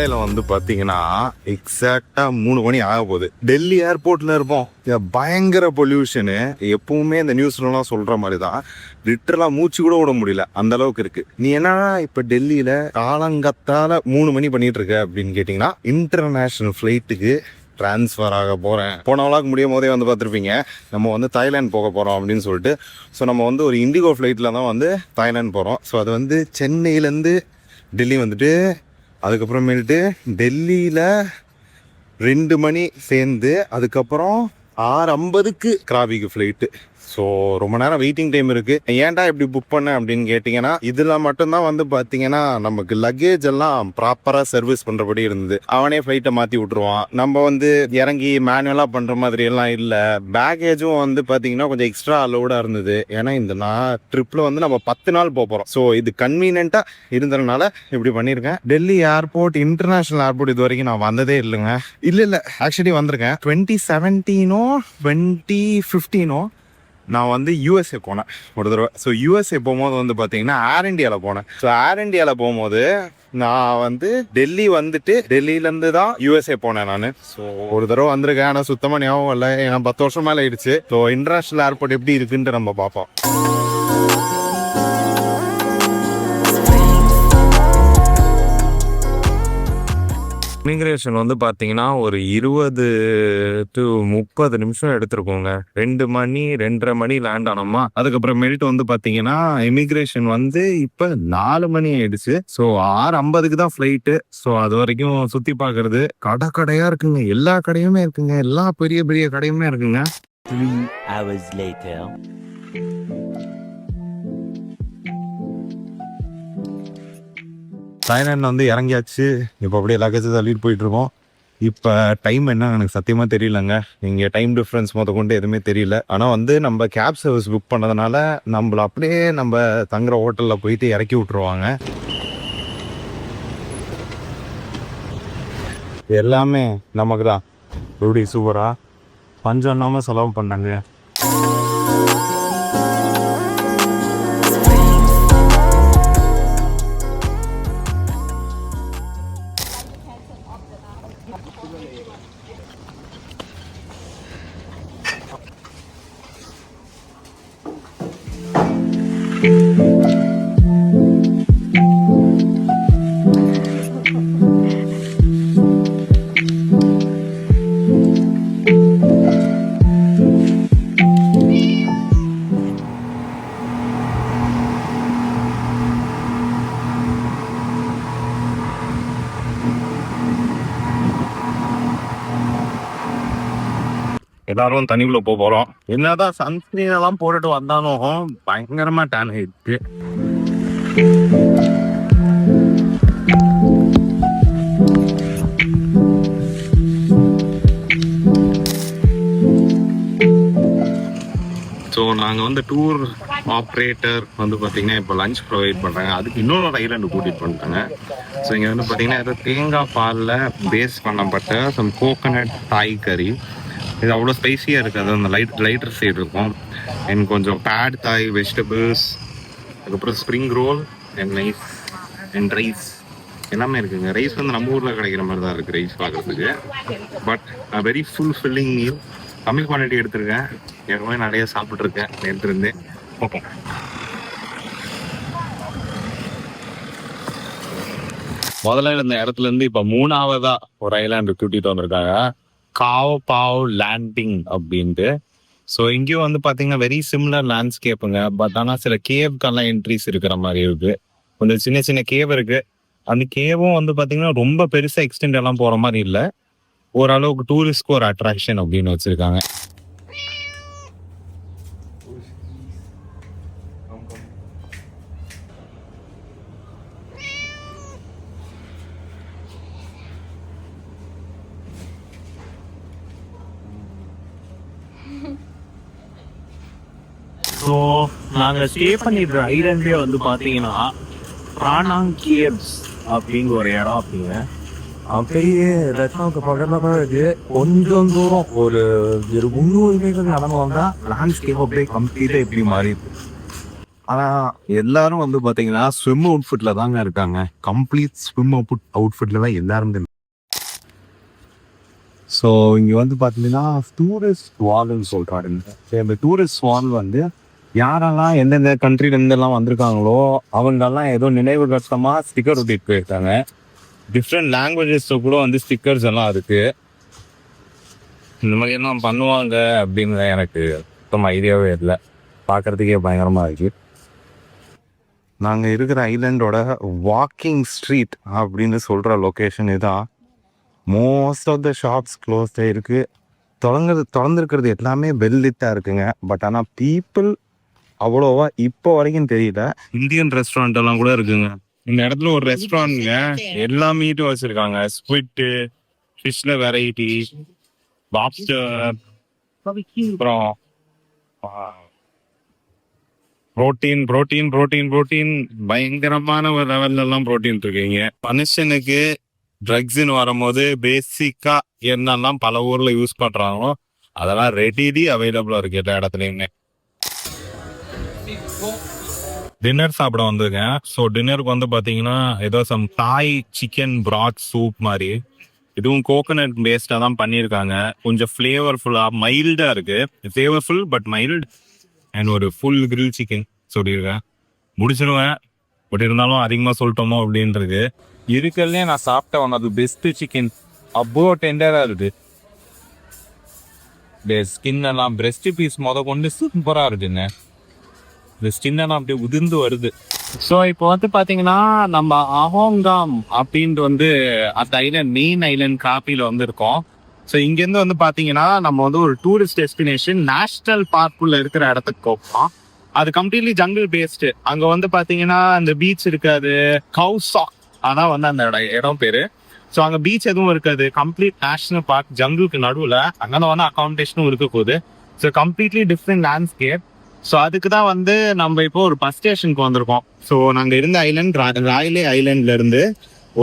துபாயில வந்து பாத்தீங்கன்னா எக்ஸாக்டா 3 மணி ஆக போகுது. டெல்லி ஏர்போர்ட்ல இருப்போம். பயங்கர பொல்யூஷனு. எப்பவுமே இந்த நியூஸ்லாம் சொல்ற மாதிரி தான். லிட்டரலா மூச்சு கூட விட முடியல, அந்த அளவுக்கு இருக்கு. நீ என்னன்னா இப்ப டெல்லியில காலங்கத்தால 3 மணி பண்ணிட்டு இருக்க அப்படின்னு கேட்டீங்கன்னா, இன்டர்நேஷனல் ஃபிளைட்டுக்கு ட்ரான்ஸ்ஃபர் ஆக போகிறேன். போன விளாக் முடியும் போதே வந்து பார்த்துருப்பீங்க, நம்ம வந்து தாய்லாந்து போக போகிறோம் அப்படின்னு சொல்லிட்டு. ஸோ நம்ம வந்து ஒரு இண்டிகோ ஃப்ளைட்டில் தான் வந்து தாய்லாந்து போகிறோம். ஸோ அது வந்து சென்னையிலேருந்து டெல்லி வந்துட்டு, அதுக்கப்புறமேட்டு டெல்லியில் 2 மணி சேர்ந்து அதுக்கப்புறம் 6:50க்கு கிராபிக்கு ஃப்ளைட்டு. ஸோ ரொம்ப நேரம் வெயிட்டிங் டைம் இருக்குது. ஏன்டா இப்படி புக் பண்ணேன் அப்படின்னு கேட்டிங்கன்னா, இதில் மட்டும்தான் வந்து பார்த்தீங்கன்னா நமக்கு லக்கேஜ் எல்லாம் ப்ராப்பராக சர்வீஸ் பண்ணுறபடி இருந்தது. அவனே ஃப்ளைட்டை மாற்றி விட்ருவான். நம்ம வந்து இறங்கி மேனுவலாக பண்ணுற மாதிரி எல்லாம் இல்லை. பேக்கேஜும் வந்து பார்த்தீங்கன்னா கொஞ்சம் எக்ஸ்ட்ரா அலோடாக இருந்தது. ஏன்னா இந்த ட்ரிப்பில் வந்து நம்ம 10 நாள் போகிறோம். ஸோ இது கன்வீனியண்ட்டாக இருந்ததுனால இப்படி பண்ணியிருக்கேன். டெல்லி ஏர்போர்ட், இன்டர்நேஷ்னல் ஏர்போர்ட் இது வரைக்கும் நான் வந்ததே இல்லைங்க. இல்லை ஆக்சுவலி வந்திருக்கேன். 2017 2015 நான் வந்து யூஎஸ்ஏ போனேன் ஒரு தடவை. ஸோ யூஎஸ்ஏ போகும்போது வந்து பார்த்தீங்கன்னா ஏர் இண்டியாவில் போனேன். ஸோ ஏர் இண்டியாவில் போகும்போது நான் வந்து டெல்லி வந்துட்டு டெல்லியிலேருந்து தான் யூஎஸ்ஏ போனேன் நான். ஸோ ஒரு தடவை வந்திருக்கேன், ஆனால் சுத்தமாக ஞாபகம் இல்லை. ஏன்னா 10 வருஷம் மேலே ஆயிடுச்சு. ஸோ இன்டர்நேஷ்னல் ஏர்போர்ட் எப்படி இருக்குன்ட்டு நம்ம பார்ப்போம். இமிக்ரேஷன் வந்து பார்த்தீங்கன்னா ஒரு 20 to 30 நிமிஷம் எடுத்துருக்கோங்க. 2 மணி 2:30 மணி லேண்ட் ஆனோமா. அதுக்கப்புறமேட்டு வந்து பார்த்தீங்கன்னா இமிக்ரேஷன் வந்து இப்போ 4 மணி ஆயிடுச்சு. ஸோ 6:50க்கு தான் ஃப்ளைட்டு. ஸோ அது வரைக்கும் சுற்றி பார்க்கறது கடையாக இருக்குங்க. எல்லா கடையுமே இருக்குங்க. எல்லா பெரிய பெரிய கடையுமே இருக்குங்க. 3 hours later. தாய்லாந்து வந்து இறங்கியாச்சு. இப்போ அப்படியே லக்கேஜ் தள்ளிட்டு போயிட்டு இருக்கோம். இப்போ டைம் என்ன எனக்கு சத்தியமாக தெரியலங்க. இங்கே டைம் டிஃப்ரென்ஸ் கொண்டு எதுவுமே தெரியல. ஆனால் வந்து நம்ம கேப் சர்வீஸ் புக் பண்ணதுனால நம்மள அப்படியே நம்ம தங்குற ஹோட்டலில் போயிட்டு இறக்கி விட்டுருவாங்க. எல்லாமே நமக்கு தான். எப்படி சூப்பரா பஞ்சம் இல்லாமல் செலவு பண்ணாங்க. எல்லாரும் தண்ணிக்குள்ள போறோம். என்னதான் சன்ஸ்கிரீன் எல்லாம் போட்டுட்டு வந்தாலும் பயங்கரமா டேன் ஆயிடுச்சு. ஸோ நாங்கள் வந்து டூர் ஆப்ரேட்டர் வந்து பார்த்தீங்கன்னா இப்போ லஞ்ச் ப்ரொவைட் பண்ணுறாங்க. அதுக்கு இன்னொரு ஐலாண்டு கூட்டிகிட்டு பண்ணிட்டாங்க. ஸோ இங்கே வந்து பார்த்தீங்கன்னா ஏதோ தேங்காய் பாலில் பேஸ் பண்ணப்பட்ட சம் கோகனட் தாய் கறி. இது அவ்வளோ ஸ்பைஸியாக இருக்காது. அந்த லைட்டர் சைடு இருக்கும். அண்ட் கொஞ்சம் பேட் தாய் வெஜிடபிள்ஸ், அதுக்கப்புறம் spring roll and nice and rise எல்லாமே இருக்குங்க. ரைஸ் வந்து நம்ம ஊரில் கிடைக்கிற மாதிரி தான் இருக்குது ரைஸ் பார்க்குறதுக்கு. But very fulfilling meal. கம்மி குவான்டிட்டி எடுத்திருக்கேன். ஏற்கனவே நிறைய சாப்பிட்ருக்கேன் நேற்றுலேருந்தே. ஓகே, முதல்ல இந்த இடத்துலேருந்து இப்போ 3ஆவதா ஒரு ஐலாண்டு கூட்டிகிட்டு வந்திருக்காங்க, காவ் பாவ் லேண்டிங் அப்படின்ட்டு. ஸோ இங்கேயும் வந்து பார்த்தீங்கன்னா வெரி சிமிலர் லேண்ட்ஸ்கேப்புங்க. பட் ஆனால் சில கேவுக்கெல்லாம் என்ட்ரிஸ் இருக்கிற மாதிரி இருக்கு. கொஞ்சம் சின்ன சின்ன கேவ் இருக்கு. அந்த கேவும் வந்து பார்த்தீங்கன்னா ரொம்ப பெருசாக எக்ஸ்டெண்ட் எல்லாம் போகிற மாதிரி இல்லை. ஓரளவுக்கு டூரிஸ்ட்க்கு ஒரு அட்ராக்ஷன் அப்படின்னு வச்சுருக்காங்க. ஸோ நாங்கள் ஸ்டே பண்ணிடுற ஐலாண்டே வந்து பார்த்தீங்கன்னா பிரானாங் கேவ்ஸ் அப்படிங்கிற ஒரு இடம். அப்படிங்க அப்படியே ரத்னாவுக்கு பக்கத்தில் தான் இருக்கு. கொஞ்சம் தூரம் ஒரு 300 மீட்டர் நடந்து வந்தால் லேண்ட்ஸ்கேப் அப்படியே கம்ப்ளீட்டாக இப்படி மாறி இருக்கு. ஆனா எல்லாரும் வந்து பாத்தீங்கன்னா ஸ்விம் அவுட்ஃபிட்ல தாங்க இருக்காங்க. கம்ப்ளீட் ஸ்விம் அவுட்ஃபிட்ல தான் எல்லாரும். ஸோ இங்க வந்து பாத்தீங்கன்னா டூரிஸ்ட் வால்னு சொல்றாருங்க. இந்த டூரிஸ்ட் வால் வந்து யாரெல்லாம் எந்தெந்த கண்ட்ரில இருந்தெல்லாம் வந்திருக்காங்களோ அவங்கெல்லாம் ஏதோ நினைவுகட்டமா ஸ்டிக்கர் ஒட்டிட்டு போயிருக்காங்க. டிஃப்ரெண்ட் லாங்குவேஜஸ்ல கூட வந்து ஸ்டிக்கர்ஸ் எல்லாம் இருக்கு. இந்த மாதிரி எல்லாம் பண்ணுவாங்க அப்படின்னு எனக்கு சுத்தமாக ஐடியாவே இல்லை. பார்க்கறதுக்கே பயங்கரமா இருக்கு. நாங்கள் இருக்கிற ஐலண்டோட வாக்கிங் ஸ்ட்ரீட் அப்படின்னு சொல்ற லொக்கேஷன் இதான். மோஸ்ட் ஆஃப் த ஷாப்ஸ் க்ளோஸ்டாக இருக்கு. திறந்துருக்கிறது எல்லாமே வெல்லிட்டா இருக்குங்க. பட் ஆனால் பீப்புள் அவ்வளோவா இப்போ வரைக்கும் தெரியல. இந்தியன் ரெஸ்டாரண்ட் எல்லாம் கூட இருக்குங்க. இந்த இடத்துல ஒரு ரெஸ்டாரண்ட்ங்க, எல்லா மீட்டும் வச்சிருக்காங்க. ஸ்குவிட்டு, ஃபிஷ்ல வெரைட்டி, பாப்ஸ்டர், அப்புறம் புரோட்டீன் புரோட்டீன் புரோட்டீன் புரோட்டீன் பயங்கரமான ஒரு லெவல்ல எல்லாம் புரோட்டீன் இருக்குங்க. மனுஷனுக்கு ட்ரக்ஸ்ன்னு வரும்போது பேசிக்கா என்னெல்லாம் பல ஊர்ல யூஸ் பண்றாங்களோ அதெல்லாம் ரெடிலி அவைலபிளா இருக்கு எல்லா இடத்துலயுமே. டின்னர் சாப்பிட வந்திருக்கேன். ஸோ டின்னருக்கு வந்து பார்த்தீங்கன்னா ஏதோ சம் தாய் சிக்கன் பிராத் சூப் மாதிரி, இதுவும் கோகனட் பேஸ்டாக தான் பண்ணியிருக்காங்க. கொஞ்சம் ஃப்ளேவர்ஃபுல்லாக மைல்டாக இருக்கு. Flavourful but mild. அண்ட் ஒரு ஃபுல் கிரில் சிக்கன் சொல்லியிருக்கேன். முடிச்சிடுவேன், பட் இருந்தாலும் அதிகமாக சொல்லிட்டோமோ அப்படின்றது. இருக்கிறதுலே நான் சாப்பிட்ட ஒன் அது பெஸ்ட் சிக்கன். அவ்வளோ டெண்டராக இருக்கு. ஸ்கின் எல்லாம் பிரெஸ்ட் பீஸ் கொண்டு சூப்பராக இருக்குங்க. இந்த ஸ்கின் எல்லாம் அப்படியே உதிர்ந்து வருது. ஸோ இப்போ வந்து பார்த்தீங்கன்னா நம்ம அஹோங்காம் அப்படின்ட்டு வந்து அந்த ஐலண்ட் மெயின் ஐலண்ட் காப்பியில் வந்து இருக்கோம். ஸோ இங்கேருந்து வந்து பார்த்தீங்கன்னா நம்ம வந்து ஒரு டூரிஸ்ட் டெஸ்டினேஷன் நேஷனல் பார்க்குள்ள இருக்கிற இடத்துக்கு போகலாம். அது கம்ப்ளீட்லி ஜங்கிள் பேஸ்டு. அங்கே வந்து பார்த்தீங்கன்னா அந்த பீச் இருக்காது. கவுசாக் அதான் வந்து அந்த இடம் பேரு. ஸோ அங்கே பீச் எதுவும் இருக்காது. கம்ப்ளீட் நேஷனல் பார்க் ஜங்கிளுக்கு நடுவில். அங்கே வந்து அகாமடேஷனும் இருக்க போகுது. So completely different landscape. So அதுக்கு தான் வந்து நம்ம இப்போ ஒரு பஸ் ஸ்டேஷனுக்கு வந்திருக்கோம். ஸோ நாங்கள் இருந்த ஐலண்ட் ராயலே ஐலண்ட்ல இருந்து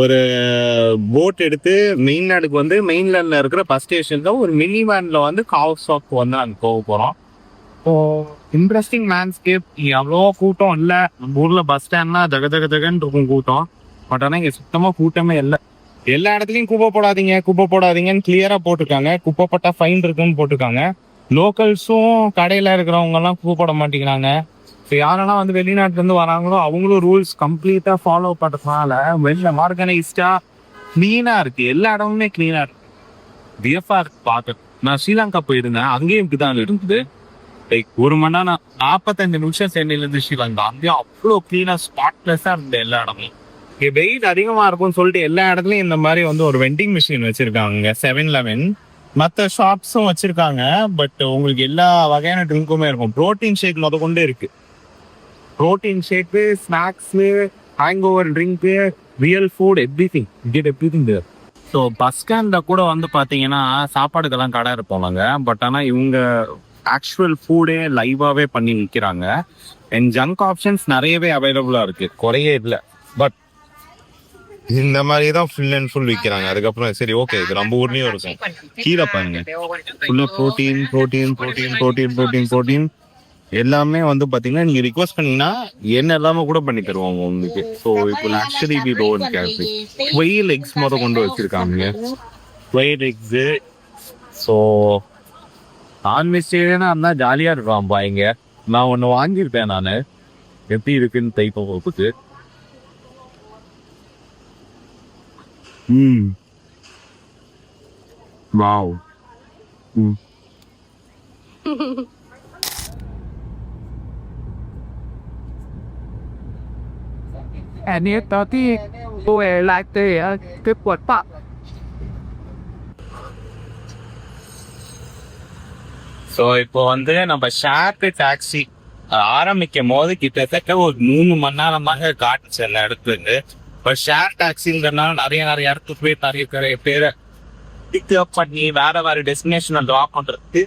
ஒரு போட் எடுத்து மெயின்லாண்டுக்கு வந்து மெயின்லாண்டில் இருக்கிற பஸ் ஸ்டேஷனில் ஒரு மினி வேனில் வந்து காவ்சாக் வந்து நாங்கள் போக போகிறோம். இப்போ இன்ட்ரெஸ்டிங் லேண்ட்ஸ்கேப். அவ்வளோ கூட்டம் இல்லை. நம்ம ஊரில் பஸ் ஸ்டாண்ட்லாம் ஜகன்னு இருக்கும் கூட்டம். பட் ஆனால் இங்கே சுத்தமாக கூட்டமே இல்லை. எல்லா இடத்துலையும் குப்பை போடாதீங்கன்னு கிளியராக போட்டிருக்காங்க. குப்பை போட்டால் ஃபைன் இருக்குன்னு போட்டிருக்காங்க. லோக்கல்ஸும் கடையில் இருக்கிறவங்க எல்லாம் குப்பை போட மாட்டேங்கிறாங்க. ஸோ யாரெல்லாம் வந்து வெளிநாட்டிலேருந்து வராங்களோ அவங்களும் ரூல்ஸ் கம்ப்ளீட்டாக ஃபாலோ பண்ணுறதுனால வெளில ஆர்கனைஸ்டாக க்ளீனாக இருக்குது. எல்லா இடமுமே க்ளீனாக இருக்கு. வியஃபாக இருக்கு பார்க்க. நான் ஸ்ரீலங்கா போயிருந்தேன், அங்கேயும் இப்படி தான் இருக்குது. லைக் 1 மணி நேரம் 45 நிமிஷம் சென்னையிலேருந்து ஸ்ரீலங்கா, அங்கேயும் அவ்வளோ க்ளீனாக ஸ்பாட்லெஸ்ஸாக இருந்தது எல்லா இடமும். இங்கே வெயில் அதிகமாக இருக்கும்னு சொல்லிட்டு எல்லா இடத்துலையும் இந்த மாதிரி வந்து ஒரு வெண்டிங் மிஷின் வச்சுருக்காங்க. 7-Eleven மற்ற ஷாப்ஸும் வச்சிருக்காங்க. பட் உங்களுக்கு எல்லா வகையான ட்ரிங்க்குமே இருக்கும். ப்ரோட்டீன் ஷேக் கொண்டு இருக்கு. Protein shake, snacks, hangover drink, real food, everything there. So bus ஸ்டாண்டில் கூட வந்து பார்த்தீங்கன்னா சாப்பாடுக்கெல்லாம் கடை இருப்போம்லாங்க. பட் ஆனால் இவங்க ஆக்சுவல் ஃபுட்டே லைவாகவே பண்ணி விற்கிறாங்க. அண்ட் ஜங்க் ஆப்ஷன்ஸ் நிறையவே அவைலபிளாக இருக்கு, குறையே இல்லை. பட் இந்த மாதிரி தான் ஃபுல் அண்ட் ஃபுல் விற்கிறாங்க. அதுக்கப்புறம் சரி ஓகே இது நம்ம ஊர்லயும் இருக்கும். கீழே பாருங்க, ஃபுல்லா ப்ரோட்டீன் எல்லாமே வந்து பாத்தீங்கன்னா நீங்க ரிக்வஸ்ட் பண்ணீங்கன்னா என்ன எல்லாமே கூட பண்ணி தருவாங்க உங்களுக்கு. ஸோ இப்போ ஆக்சுவலி வெயில் எக்ஸ் கொண்டு வச்சிருக்காங்க. வெயில் எக்ஸு. ஸோ நான் வெஜிடேரியனா இருந்தா ஜாலியா இருக்கான் பாய்ங்க. நான் ஒன்று வாங்கியிருப்பேன். நான் எப்படி இருக்குன்னு தைப்ப போகுது. Wow. And if tadi tôi lại thì cái quật pak. So இப்போ வந்து நம்ம ஷேர்டு டாக்ஸி ஆரம்பிக்கும் போது கிட்டத்தட்ட ஒரு 3 மணி நேரமாக காட்டுச்சு எல்லா இடத்துலேருந்து. இப்போ ஷேர் டாக்ஸிங்கிறதுனால நிறைய இடத்துக்கு போய் நிறைய பேரை பிக்அப் பண்ணி வேற டெஸ்டினேஷனை ட்ராப் பண்ணுறதுக்கு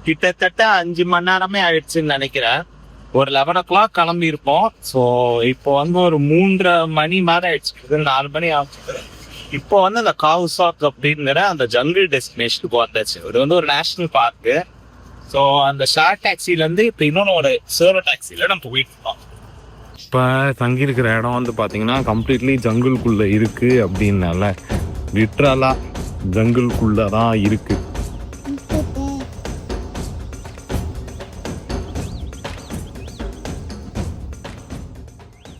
கிட்டத்தட்ட 5 மணி நேரமே ஆயிடுச்சுன்னு நினைக்கிறேன். ஒரு 11 o'clock கிளம்பி இருப்போம். ஸோ இப்போ வந்து ஒரு 3:30 மணி மேலே ஆயிடுச்சு. 4 மணி ஆச்சு. இப்போ வந்து அந்த காவ்சாக் அப்படிங்கிற அந்த ஜங்கிள் டெஸ்டினேஷனுக்கு வந்தாச்சு. இது வந்து ஒரு நேஷனல் பார்க்கு. ஸோ அந்த ஷேர் டாக்ஸிலேருந்து இப்போ இன்னொன்று ஒரு சர்வர் டாக்ஸியில் நம்ம போயிட்டு இருக்கோம். இப்போ தங்கியிருக்கிற இடம் வந்து பார்த்தீங்கன்னா கம்ப்ளீட்லி ஜங்குள்குள்ளே இருக்குது அப்படின்னால லிட்ரலாக ஜங்குள்குள்ளே தான் இருக்குது.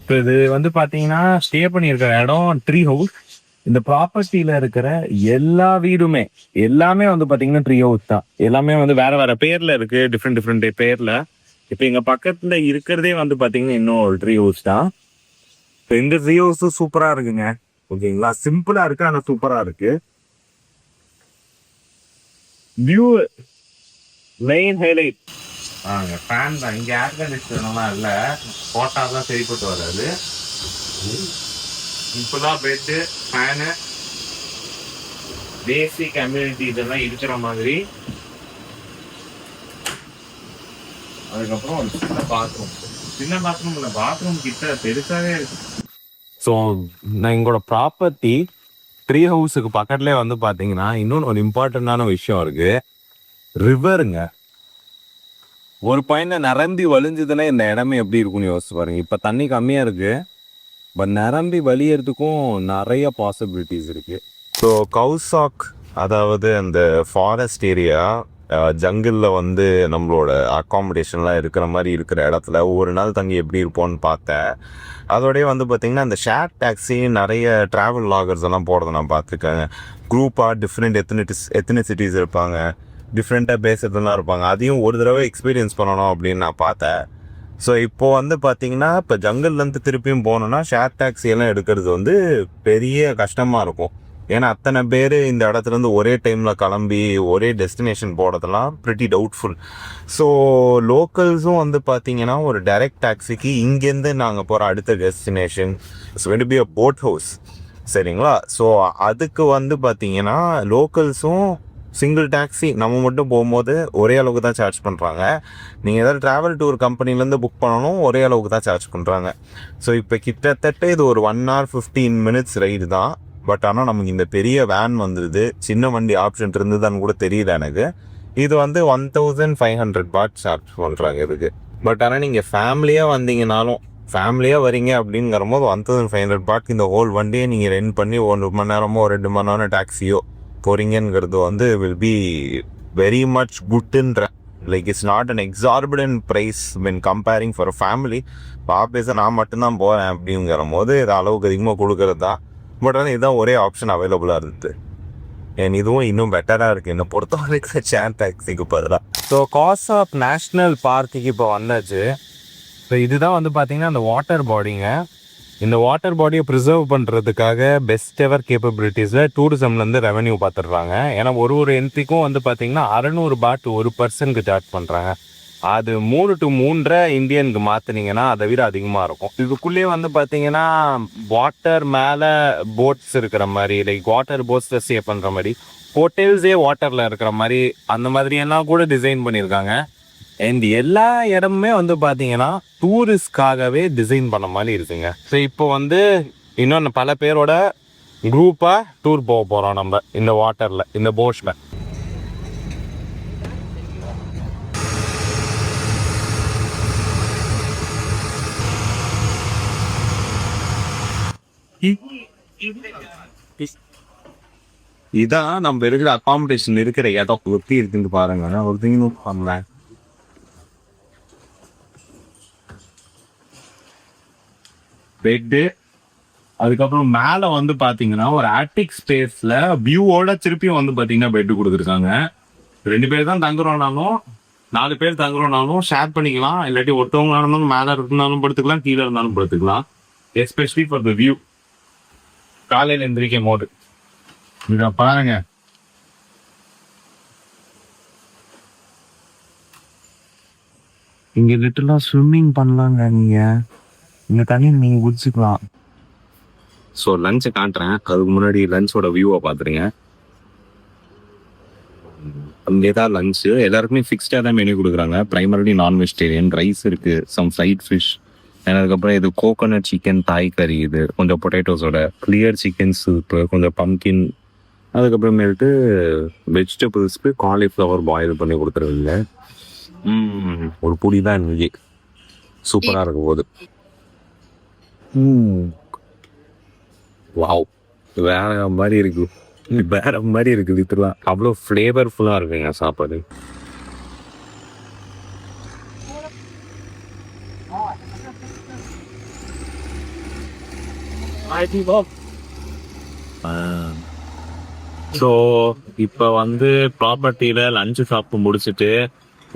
இப்போ இது வந்து பார்த்தீங்கன்னா ஸ்டே பண்ணியிருக்கிற இடம் ட்ரீ ஹவுஸ். இந்த ப்ராப்பர்ட்டியில் இருக்கிற எல்லா வீடுமே எல்லாமே வந்து பார்த்தீங்கன்னா ட்ரீ ஹவுஸ் தான். எல்லாமே வந்து வேற வேற பேரில் இருக்கு, டிஃப்ரெண்ட் பேரில். இப்போ எங்கள் பக்கத்தில் இருக்கிறதே வந்து பார்த்தீங்கன்னா இன்னும் ஒரு ட்ரீ ஹவுஸ் தான். இப்போ இந்த ட்ரீ ஹவுஸும் சூப்பராக இருக்குங்க. ஓகேங்களா, சிம்பிளாக இருக்கு ஆனால் சூப்பராக இருக்கு. வியூ மெயின் ஹைலைட் ஃபேன் தான். இங்கே ஏர் கண்டிஷனர்லாம் இல்லை, போட்டால் தான் சரிப்பட்டு வராது. இப்போதான் பெட்டு, ஃபேனு, பேசிக் கம்யூனிட்டி இதெல்லாம் இருக்கிற மாதிரி. அதுக்கப்புறம் ஒரு சின்ன பாத்ரூம் இல்லை, பாத்ரூம் கிட்ட பெருசாகவே இருக்கு. ஸோ நான் எங்களோட ப்ராப்பர்ட்டி ட்ரீ ஹவுஸுக்கு பக்கத்துலேயே வந்து பார்த்தீங்கன்னா இன்னொன்று ஒரு இம்பார்ட்டண்ட்டான விஷயம் இருக்கு. ரிவருங்க. ஒரு பாயிண்ட்ல நிரம்பி வலிஞ்சதுன்னா இந்த இடமே எப்படி இருக்கும்னு யோசிச்சு பாருங்க. இப்போ தண்ணி கம்மியாக இருக்கு, பட் நிரம்பி வலியறதுக்கும் நிறைய பாசிபிலிட்டிஸ் இருக்கு. ஸோ கவுசாக், அதாவது அந்த ஃபாரஸ்ட் ஏரியா ஜங்கிளில் வந்து நம்மளோட அக்காமடேஷன்லாம் இருக்கிற மாதிரி இருக்கிற இடத்துல ஒரு நாள் தங்கி எப்படி இருப்போம்னு பார்த்தேன். அதோடய வந்து பார்த்திங்கன்னா இந்த ஷேர் டாக்ஸி நிறைய ட்ராவல் லாகர்ஸ் எல்லாம் போகிறத நான் பார்த்துருக்கேன். குரூப்பாக டிஃப்ரெண்ட் எத்தனிசிட்டிஸ் இருப்பாங்க, டிஃப்ரெண்ட்டாக பேசுறதுலாம் இருப்பாங்க. அதையும் ஒரு தடவை எக்ஸ்பீரியன்ஸ் பண்ணணும் அப்படின்னு நான் பார்த்தேன். ஸோ இப்போது வந்து பார்த்திங்கன்னா இப்போ ஜங்கிள்லேருந்து திருப்பியும் போகணுன்னா ஷேர் டாக்ஸி எல்லாம் எடுக்கிறது வந்து பெரிய கஷ்டமாக இருக்கும். ஏன்னா அத்தனை பேர் இந்த இடத்துலேருந்து ஒரே டைமில் கிளம்பி ஒரே டெஸ்டினேஷன் போகிறதெல்லாம் ப்ரிட்டி டவுட்ஃபுல். ஸோ லோக்கல்ஸும் வந்து பார்த்திங்கன்னா ஒரு டைரக்ட் டாக்ஸிக்கு இங்கேருந்து நாங்கள் போகிற அடுத்த destination it's going to be a boat house, சரிங்களா? ஸோ அதுக்கு வந்து பார்த்திங்கன்னா லோக்கல்ஸும் சிங்கிள் டாக்ஸி நம்ம மட்டும் போகும்போது ஒரே அளவுக்கு தான் சார்ஜ் பண்ணுறாங்க. நீங்கள் ஏதாவது ட்ராவல் டூர் கம்பெனிலேருந்து புக் பண்ணணும், ஒரே அளவுக்கு தான் சார்ஜ் பண்ணுறாங்க. ஸோ இப்போ கிட்டத்தட்ட இது ஒரு 1 hour 15 minutes ரைடு தான். பட் ஆனால் நமக்கு இந்த பெரிய வேன் வந்துடுது. சின்ன வண்டி ஆப்ஷன் இருந்ததுன்னு கூட தெரியல எனக்கு. இது வந்து 1500 baht சார்ஜ் பண்ணுறாங்க இதுக்கு. பட் ஆனால் நீங்கள் ஃபேமிலியாக வந்தீங்கனாலும், ஃபேமிலியாக வரீங்க அப்படிங்கிற போது 1500 baht இந்த ஹோல் வண்டியை நீங்கள் ரெண்ட் பண்ணி 1 மணி நேரமோ 2 மணி நேரம் டாக்ஸியோ போகிறீங்கிறது வந்து வில் பி வெரி மச் குட்ன்ற. Like it's not an exorbitant price when comparing for a family. பாப்பேஸை நான் மட்டும்தான் போகிறேன் அப்படிங்கிற போது இது அளவுக்கு அதிகமாக கொடுக்கறது தான். பட் ஆனால் இதுதான் ஒரே ஆப்ஷன் அவைலபிளாக இருந்தது. ஏன் இதுவும் இன்னும் பெட்டராக இருக்குது என்னை பொறுத்த வரைக்கும் ஷேர் டாக்ஸிக்கு பதிலாக. ஸோ காசாப் நேஷ்னல் பார்க்குக்கு இப்போ வந்தாச்சு. ஸோ இதுதான் வந்து பார்த்திங்கன்னா அந்த வாட்டர் பாடிங்க. இந்த வாட்டர் பாடியை ப்ரிசர்வ் பண்ணுறதுக்காக பெஸ்ட் எவர் கேப்பபிலிட்டிஸில் டூரிசம்லேருந்து ரெவன்யூ பார்த்துடுறாங்க. ஏன்னா ஒரு என்ட்ரிக்கும் வந்து பார்த்திங்கன்னா 600 baht ஒரு பர்சனுக்கு சார்ஜ் பண்ணுறாங்க. அது 3 to 3.5 இந்தியனுக்கு மாற்றினீங்கன்னா அதை விட அதிகமாக இருக்கும். இதுக்குள்ளேயே வந்து பார்த்தீங்கன்னா வாட்டர் மேலே போட்ஸ் இருக்கிற மாதிரி, லைக் வாட்டர் போட்ஸில் ஸ்டே பண்ணுற மாதிரி, ஹோட்டல்ஸே வாட்டரில் இருக்கிற மாதிரி அந்த மாதிரி எல்லாம் கூட டிசைன் பண்ணியிருக்காங்க. அண்ட் எல்லா இடமுமே வந்து பார்த்தீங்கன்னா டூரிஸ்ட்காகவே டிசைன் பண்ண மாதிரி இருக்குங்க. ஸோ இப்போ வந்து இன்னொன்று பல பேரோட குரூப்பாக டூர் போக போகிறோம் நம்ம இந்த வாட்டரில், இந்த போட்ஸில். இதான் நம்ம இருக்கிற அகாமடேஷன் இருக்கிற இடம் எப்படி இருக்குன்னு பாருங்க. ஒரு திங் நோட் பண்ணல, பெட்டு, அதுக்கப்புறம் மேலே வந்து பார்த்தீங்கன்னா ஒரு ஆட்டிக் ஸ்பேஸில் வியூவோட திருப்பியும் வந்து பார்த்தீங்கன்னா பெட்டு கொடுத்துருக்காங்க. 2 பேர் தான் தங்குறோம்னாலும் 4 பேர் தங்குறோம்னாலும் ஷேர் பண்ணிக்கலாம். இல்லாட்டி ஒருத்தவங்களா இருந்தாலும் மேலே இருந்தாலும் படுத்துக்கலாம், கீழே இருந்தாலும் படுத்துக்கலாம். Especially for the view. காலையில் எந்திரிக்கும் போது இதை பாருங்க. இங்க லிட்டரலா ஸ்விம்மிங் பண்ணலாங்க. நீங்க இந்த தண்ணி நீங்க குடிச்சுக்கலாம். ஸோ லஞ்சை காட்டுறேன், அதுக்கு முன்னாடி லஞ்சோட வியூவை பார்த்துருங்க. அங்கே தான் லஞ்சு எல்லாருக்குமே ஃபிக்ஸ்டாக தான் மெனு கொடுக்குறாங்க. ப்ரைமரிலி நான் வெஜிடேரியன், ரைஸ் இருக்குது, சம் ஃப்ரைட் ஃபிஷ், அதுக்கப்புறம் இது கோகோனட் சிக்கன், தாய் கறி, இது கொஞ்சம் பொட்டேட்டோஸோட, கிளியர் சிக்கன் சூப்பு, கொஞ்சம் பம்கின், அதுக்கப்புறமேட்டு வெஜிடபிள்ஸ்க்கு காலிஃப்ளவர் பாயில் பண்ணி கொடுத்துருவீங்க. ஒரு புடி தான் இன்னைக்கு சூப்பராக இருக்கும் போது. வாவ், வேற மாதிரி இருக்கு, வேற மாதிரி இருக்குது. இதெல்லாம் அவ்வளோ ஃப்ளேவர்ஃபுல்லாக இருக்குங்க சாப்பாடு. ஸோ இப்போ வந்து ப்ராப்பர்ட்டியில் லஞ்சு சாப்பிட்டு முடிச்சுட்டு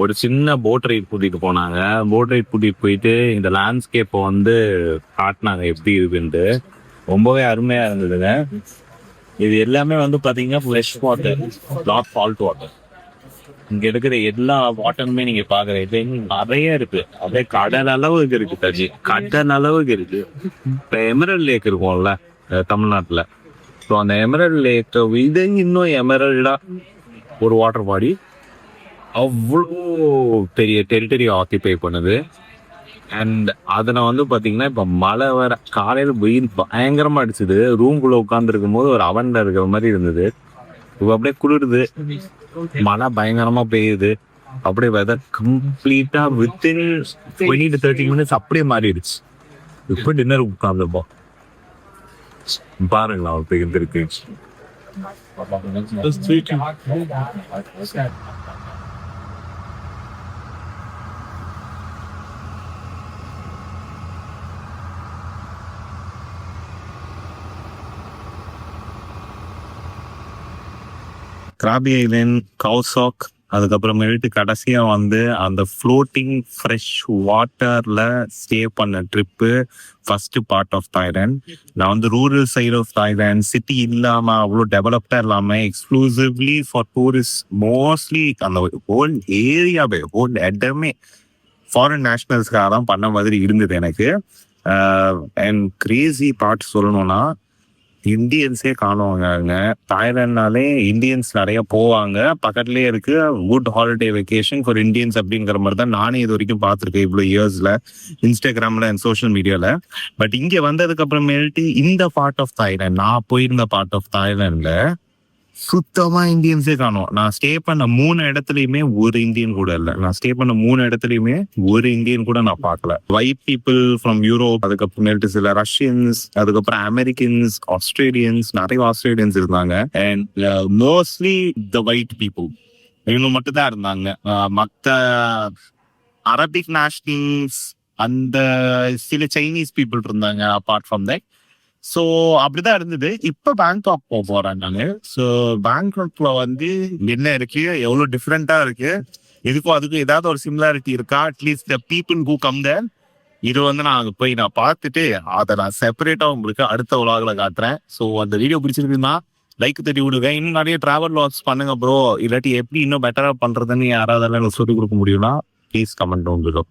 ஒரு சின்ன போட் ரைட் கூட்டிகிட்டு போனாங்க. போட் ரைட் கூட்டிகிட்டு போயிட்டு இந்த லேண்ட்ஸ்கேப்பை வந்து காட்டினாங்க எப்படி இருக்குன்ட்டு. ரொம்பவே அருமையாக இருந்ததுங்க. இது எல்லாமே வந்து பார்த்தீங்கன்னா fresh water, not salt water. இங்கே இருக்கிற எல்லா வாட்டருமே நீங்கள் பார்க்குற நிறைய இருக்கு. அப்படியே கடல் அளவுக்கு இருக்கு தஜி, கடல் அளவுக்கு இருக்கு. இப்போ எமரல்ட் லேக் இருக்கும்ல தமிழ்நாட்டில், ஸோ அந்த எமரல்ட் லேக்கை விட இன்னும் எமரல்டா ஒரு வாட்டர் பாடி அவ்வளோ பெரிய டெரிட்டரி ஆக்கிபை பண்ணுது. அண்ட் அதில் வந்து பார்த்தீங்கன்னா இப்போ மழை வர காலையில் வெயில் பயங்கரமாக அடிச்சுது. ரூம்குள்ளே உட்காந்துருக்கும் போது ஒரு அவனில் இருக்கிற மாதிரி இருந்தது. இப்போ அப்படியே குளிருது, மழை பயங்கரமாக பெய்யுது. அப்படியே வெதர் கம்ப்ளீட்டாக வித்தின் 20 to 30 minutes அப்படியே மாறிடுச்சு. இப்போ டின்னர் உட்காந்துப்போம் பாருங்களா ஒரு பெரிய இருக்கு. கிராபி ஐலண்ட், கவுசாக், அதுக்கப்புறமேட்டு கடைசியா வந்து அந்த ஃப்ளோட்டிங் ஃப்ரெஷ் வாட்டர்ல ஸ்டே பண்ண trip first part of Thailand. நான் வந்து rural side of Thailand, city இல்லாம அவ்வளோ டெவலப்டா இல்லாம எக்ஸ்க்ளூசிவ்லி ஃபார் டூரிஸ்ட், மோஸ்ட்லி அந்த ஹோல் ஏரியாவே ஹோல் இடமே ஃபாரின் நேஷனல்ஸ்க்காக தான் பண்ண மாதிரி இருந்தது எனக்கு. அண்ட் கிரேசி பார்ட் சொல்லணும்னா இந்தியன்ஸே காணுவாங்க. தாய்லாந்துனாலே இந்தியன்ஸ் நிறைய போவாங்க. பக்கத்துலேயே இருக்கு good holiday vacation for Indians அப்படிங்கிற மாதிரி தான் நானே இது வரைக்கும் பார்த்துருக்கேன் இவ்வளோ இயர்ஸ்ல, இன்ஸ்டாகிராம்ல அண்ட் சோஷியல் மீடியால. பட் இங்கே வந்ததுக்கு அப்புறமேட்டு இந்த பார்ட் ஆஃப் தாய்லாந்து, நான் போயிருந்த பார்ட் ஆஃப் தாய்லாந்துல சுத்தமா இந்தியன்ஸே காணும். நான் ஸ்டே பண்ண 3 இடத்துலயுமே ஒரு இந்தியன் கூட இல்லை. நான் ஸ்டே பண்ண 3 இடத்துலயுமே ஒரு இந்தியன் கூட நான் பார்க்கல. ஒயிட் பீப்புள் ஃப்ரம் யூரோப், அதுக்கப்புறமேட்டு சில ரஷ்யன்ஸ், அதுக்கப்புறம் அமெரிக்கன்ஸ், ஆஸ்திரேலியன்ஸ், நிறைய ஆஸ்திரேலியன்ஸ் இருந்தாங்க. And mostly the white people இவங்க மட்டும் தான் இருந்தாங்க. மற்ற அரபிக் நேஷனல்ஸ், அந்த சில சைனீஸ் பீப்புள் இருந்தாங்க அப்பார்ட் ஃப்ரம் தட். ஸோ அப்படிதான் இருந்தது. இப்போ பேங்காக் போக போறேன் நான். ஸோ பேங்காக்ல வந்து என்ன இருக்கு, எவ்வளோ டிஃப்ரெண்டா இருக்கு, இதுக்கும் அதுக்கும் ஏதாவது ஒரு சிமிலாரிட்டி இருக்கா, at least the people who come there, இது வந்து நான் அங்கே போய் நான் பார்த்துட்டு அதை நான் செப்பரேட்டா உங்களுக்கு அடுத்த உலகில் காட்டுறேன். ஸோ அந்த வீடியோ பிடிச்சிருக்குன்னா லைக் தட்டி விடுங்க. இன்னும் நிறைய டிராவல் வ்ளாக்ஸ் பண்ணுங்க ப்ரோ. இல்லாட்டி எப்படி இன்னும் பெட்டரா பண்றதுன்னு யாராவது எனக்கு சொல்லிக் கொடுக்க முடியும்னா ப்ளீஸ் கமெண்ட் டவுன் பிலோ.